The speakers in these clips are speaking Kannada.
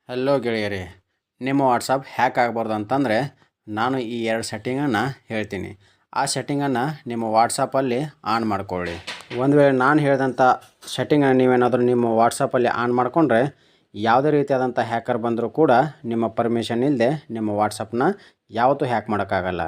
ಹಲೋ ಗೆಳೆಯರೇ, ನಿಮ್ಮ ವಾಟ್ಸಪ್ ಹ್ಯಾಕ್ ಆಗಬಾರ್ದು ಅಂತಂದರೆ ನಾನು ಈ ಎರಡು ಸೆಟ್ಟಿಂಗನ್ನು ಹೇಳ್ತೀನಿ. ಆ ಸೆಟ್ಟಿಂಗನ್ನು ನಿಮ್ಮ ವಾಟ್ಸಪ್ಪಲ್ಲಿ ಆನ್ ಮಾಡ್ಕೊಳ್ಳಿ. ಒಂದು ವೇಳೆ ನಾನು ಹೇಳಿದಂಥ ಸೆಟ್ಟಿಂಗನ್ನು ನೀವೇನಾದರೂ ನಿಮ್ಮ ವಾಟ್ಸಪ್ಪಲ್ಲಿ ಆನ್ ಮಾಡಿಕೊಂಡ್ರೆ ಯಾವುದೇ ರೀತಿಯಾದಂಥ ಹ್ಯಾಕರ್ ಬಂದರೂ ಕೂಡ ನಿಮ್ಮ ಪರ್ಮಿಷನ್ ಇಲ್ಲದೆ ನಿಮ್ಮ ವಾಟ್ಸಪ್ನ ಯಾವತ್ತೂ ಹ್ಯಾಕ್ ಮಾಡೋಕ್ಕಾಗಲ್ಲ.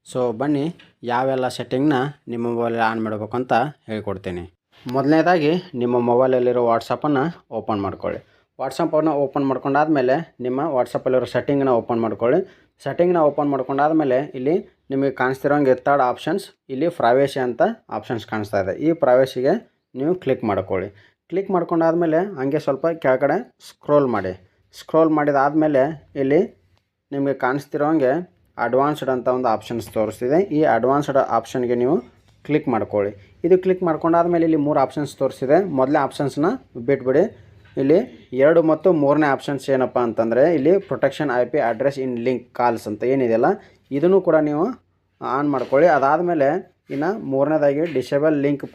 ಸೊ ಬನ್ನಿ, ಯಾವೆಲ್ಲ ಸೆಟ್ಟಿಂಗ್ನ ನಿಮ್ಮ ಮೊಬೈಲಲ್ಲಿ ಆನ್ ಮಾಡಬೇಕು ಅಂತ ಹೇಳ್ಕೊಡ್ತೀನಿ. ಮೊದಲನೇದಾಗಿ ನಿಮ್ಮ ಮೊಬೈಲಲ್ಲಿರೋ ವಾಟ್ಸಪ್ಪನ್ನು ಓಪನ್ ಮಾಡ್ಕೊಳ್ಳಿ. ವಾಟ್ಸಪ್ಪನ್ನು ಓಪನ್ ಮಾಡ್ಕೊಂಡಾದ್ಮೇಲೆ ನಿಮ್ಮ ವಾಟ್ಸಪ್ಪಲ್ಲಿರೋ ಸೆಟ್ಟಿಂಗ್ನ ಓಪನ್ ಮಾಡ್ಕೊಳ್ಳಿ. ಸೆಟ್ಟಿಂಗ್ನ ಓಪನ್ ಮಾಡ್ಕೊಂಡಾದ್ಮೇಲೆ ಇಲ್ಲಿ ನಿಮಗೆ ಕಾಣಿಸ್ತಿರೋಂಗೆ ಥರ್ಡ್ ಆಪ್ಷನ್ಸ್, ಇಲ್ಲಿ ಪ್ರೈವೇಸಿ ಅಂತ ಆಪ್ಷನ್ಸ್ ಕಾಣಿಸ್ತಾ ಇದೆ. ಈ ಪ್ರೈವೇಸಿಗೆ ನೀವು ಕ್ಲಿಕ್ ಮಾಡ್ಕೊಳ್ಳಿ. ಕ್ಲಿಕ್ ಮಾಡ್ಕೊಂಡಾದ್ಮೇಲೆ ಹಂಗೆ ಸ್ವಲ್ಪ ಕೆಳಗಡೆ ಸ್ಕ್ರೋಲ್ ಮಾಡಿ. ಸ್ಕ್ರೋಲ್ ಮಾಡಿದಾದಮೇಲೆ ಇಲ್ಲಿ ನಿಮಗೆ ಕಾಣಿಸ್ತಿರೋಂಗೆ ಅಡ್ವಾನ್ಸ್ಡ್ ಅಂತ ಒಂದು ಆಪ್ಷನ್ಸ್ ತೋರಿಸ್ತಿದೆ. ಈ ಅಡ್ವಾನ್ಸ್ಡ್ ಆಪ್ಷನ್ಗೆ ನೀವು ಕ್ಲಿಕ್ ಮಾಡ್ಕೊಳ್ಳಿ. ಇದು ಕ್ಲಿಕ್ ಮಾಡ್ಕೊಂಡಾದ್ಮೇಲೆ ಇಲ್ಲಿ 3 ಆಪ್ಷನ್ಸ್ ತೋರಿಸಿದೆ. ಮೊದಲನೇ ಆಪ್ಷನ್ಸ್ನ ಬಿಟ್ಬಿಡಿ. ಇಲ್ಲಿ 2 ಮತ್ತು 3ನೇ ಆಪ್ಷನ್ಸ್ ಏನಪ್ಪ ಅಂತಂದರೆ ಇಲ್ಲಿ ಪ್ರೊಟೆಕ್ಷನ್ IP ಅಡ್ರೆಸ್ ಇನ್ ಲಿಂಕ್ ಕಾಲ್ಸ್ ಅಂತ ಏನಿದೆಯಲ್ಲ, ಇದನ್ನು ಕೂಡ ನೀವು ಆನ್ ಮಾಡ್ಕೊಳ್ಳಿ. ಅದಾದಮೇಲೆ ಇನ್ನು 3ನೇದಾಗಿ ಡಿಸೇಬಲ್ ಲಿಂಕ್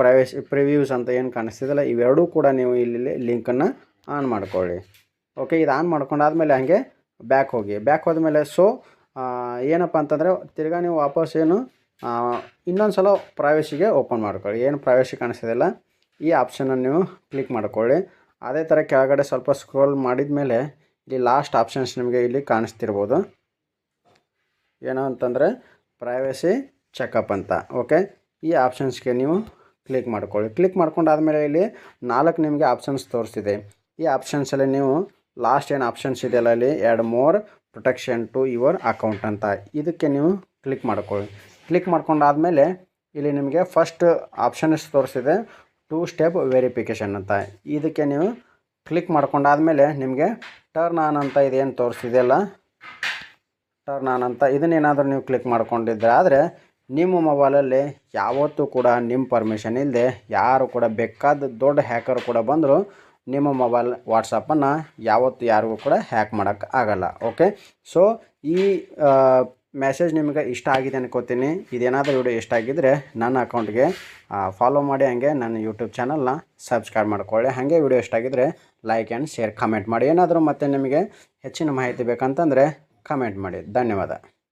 ಪ್ರಿವ್ಯೂಸ್ ಅಂತ ಏನು ಕಾಣಿಸ್ತಿದೆಯಲ್ಲ, ಇವೆರಡೂ ಕೂಡ ನೀವು ಇಲ್ಲಿ ಲಿಂಕನ್ನು ಆನ್ ಮಾಡ್ಕೊಳ್ಳಿ. ಓಕೆ, ಇದು ಆನ್ ಮಾಡ್ಕೊಂಡಾದ್ಮೇಲೆ ಹಾಗೆ ಬ್ಯಾಕ್ ಹೋಗಿ. ಬ್ಯಾಕ್ ಹೋದ್ಮೇಲೆ ಏನಪ್ಪ ಅಂತಂದರೆ ತಿರ್ಗಾ ನೀವು ವಾಪಸ್ ಇನ್ನೊಂದು ಸಲ ಪ್ರೈವೇಸಿಗೆ ಓಪನ್ ಮಾಡ್ಕೊಳ್ಳಿ. ಏನು ಪ್ರೈವೇಸಿ ಕಾಣಿಸ್ತಿದೆಯಲ್ಲ, ಈ ಆಪ್ಷನನ್ನು ನೀವು ಕ್ಲಿಕ್ ಮಾಡ್ಕೊಳ್ಳಿ. ಅದೇ ಥರ ಕೆಳಗಡೆ ಸ್ವಲ್ಪ ಸ್ಕ್ರೋಲ್ ಮಾಡಿದ ಮೇಲೆ ಇಲ್ಲಿ ಲಾಸ್ಟ್ ಆಪ್ಷನ್ಸ್ ನಿಮಗೆ ಇಲ್ಲಿ ಕಾಣಿಸ್ತಿರ್ಬೋದು. ಏನು ಅಂತಂದರೆ ಪ್ರೈವೇಸಿ ಚೆಕಪ್ ಅಂತ. ಓಕೆ, ಈ ಆಪ್ಷನ್ಸ್ಗೆ ನೀವು ಕ್ಲಿಕ್ ಮಾಡ್ಕೊಳ್ಳಿ. ಕ್ಲಿಕ್ ಮಾಡ್ಕೊಂಡಾದ್ಮೇಲೆ ಇಲ್ಲಿ 4 ನಿಮಗೆ ಆಪ್ಷನ್ಸ್ ತೋರಿಸ್ತಿದೆ. ಈ ಆಪ್ಷನ್ಸಲ್ಲಿ ನೀವು ಲಾಸ್ಟ್ ಏನು ಆಪ್ಷನ್ಸ್ ಇದೆಯಲ್ಲ, ಇಲ್ಲಿ add more protection to your account ಅಂತ, ಇದಕ್ಕೆ ನೀವು ಕ್ಲಿಕ್ ಮಾಡ್ಕೊಳ್ಳಿ. ಕ್ಲಿಕ್ ಮಾಡ್ಕೊಂಡಾದ್ಮೇಲೆ ಇಲ್ಲಿ ನಿಮಗೆ ಫಸ್ಟ್ ಆಪ್ಷನ್ಸ್ ತೋರಿಸಿದೆ 2 ಸ್ಟೆಪ್ ವೆರಿಫಿಕೇಷನ್ ಅಂತ. ಇದಕ್ಕೆ ನೀವು ಕ್ಲಿಕ್ ಮಾಡ್ಕೊಂಡಾದ್ಮೇಲೆ ನಿಮಗೆ ಟರ್ನ್ ಆನ್ ಅಂತ ಇದೇನು ತೋರಿಸ್ತಿದೆಯಲ್ಲ, ಟರ್ನ್ ಆನ್ ಅಂತ ಇದನ್ನೇನಾದರೂ ನೀವು ಕ್ಲಿಕ್ ಮಾಡ್ಕೊಂಡಿದ್ರೆ ಆದರೆ ನಿಮ್ಮ ಮೊಬೈಲಲ್ಲಿ ಯಾವತ್ತೂ ಕೂಡ ನಿಮ್ಮ ಪರ್ಮಿಷನ್ ಇಲ್ಲದೆ ಯಾರು ಕೂಡ ಬೇಕಾದ ದೊಡ್ಡ ಹ್ಯಾಕರ್ ಕೂಡ ಬಂದರೂ ನಿಮ್ಮ ಮೊಬೈಲ್ ವಾಟ್ಸಪ್ಪನ್ನು ಯಾವತ್ತೂ ಯಾರಿಗೂ ಕೂಡ ಹ್ಯಾಕ್ ಮಾಡೋಕ್ಕೆ ಆಗಲ್ಲ. ಓಕೆ, ಸೊ ಈ ಮೆಸೇಜ್ ನಿಮಗೆ ಇಷ್ಟ ಆಗಿದೆ ಅನ್ಕೋತೀನಿ. ಇದೇನಾದರೂ ವಿಡಿಯೋ ಇಷ್ಟ ಆಗಿದ್ದರೆ ನನ್ನ ಅಕೌಂಟ್ಗೆ ಫಾಲೋ ಮಾಡಿ, ಹಾಗೆ ನನ್ನ ಯೂಟ್ಯೂಬ್ ಚಾನಲ್ನ ಸಬ್ಸ್ಕ್ರೈಬ್ ಮಾಡ್ಕೊಳ್ಳಿ. ಹಾಗೆ ವಿಡಿಯೋ ಇಷ್ಟ ಆಗಿದ್ದರೆ ಲೈಕ್ ಆ್ಯಂಡ್ ಶೇರ್, ಕಮೆಂಟ್ ಮಾಡಿ. ಏನಾದರೂ ಮತ್ತೆ ನಿಮಗೆ ಹೆಚ್ಚಿನ ಮಾಹಿತಿ ಬೇಕಂತಂದರೆ ಕಮೆಂಟ್ ಮಾಡಿ. ಧನ್ಯವಾದ.